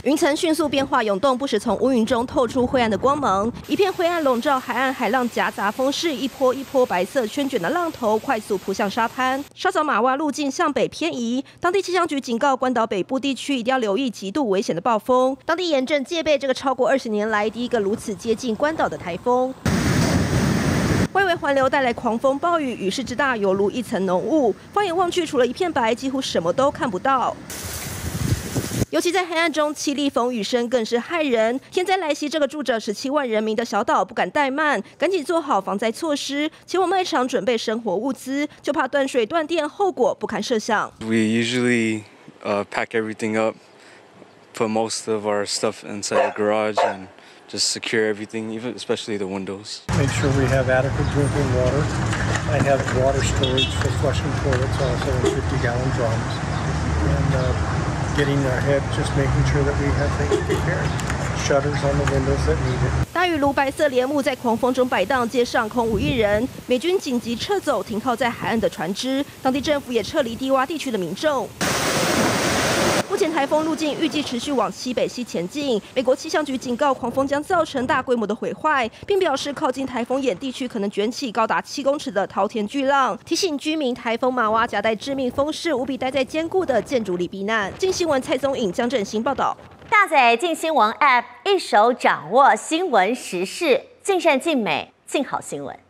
云层迅速变化涌动，不时从乌云中透出灰暗的光芒，一片灰暗笼罩海岸，海浪夹杂风势，一波一波白色圈卷的浪头快速扑向沙滩。稍早马哇路径向北偏移，当地气象局警告关岛北部地区一定要留意极度危险的暴风，当地严正戒备这个超过20年来第一个如此接近关岛的台风。 外围环流带来狂风暴雨，雨势之大，犹如一层浓雾。放眼望去，除了一片白，几乎什么都看不到。尤其在黑暗中，凄厉风雨声更是骇人。天灾来袭，这个住着17万人民的小岛不敢怠慢，赶紧做好防灾措施，前往卖场准备生活物资，就怕断水断电，后果不堪设想。We usually pack everything up, put most of our stuff inside the garage and just secure everything, even especially the windows. Make sure we have adequate drinking water. I have water storage for flushing toilets also in 50-gallon drums. And getting ahead, just making sure that we have things prepared. Shutters on the windows that need it. 大雨如白色帘幕在狂风中摆荡，街上空无一人。美军紧急撤走停靠在海岸的船只，当地政府也撤离低洼地区的民众。 目前台风路径预计持续往西北西前进。美国气象局警告，狂风将造成大规模的毁坏，并表示靠近台风眼地区可能卷起高达7公尺的滔天巨浪，提醒居民台风马哇夹带致命风势，务必待在坚固的建筑里避难。镜新闻蔡宗颖、江振兴报道。下载镜新闻 App， 一手掌握新闻时事，尽善尽美，尽好新闻。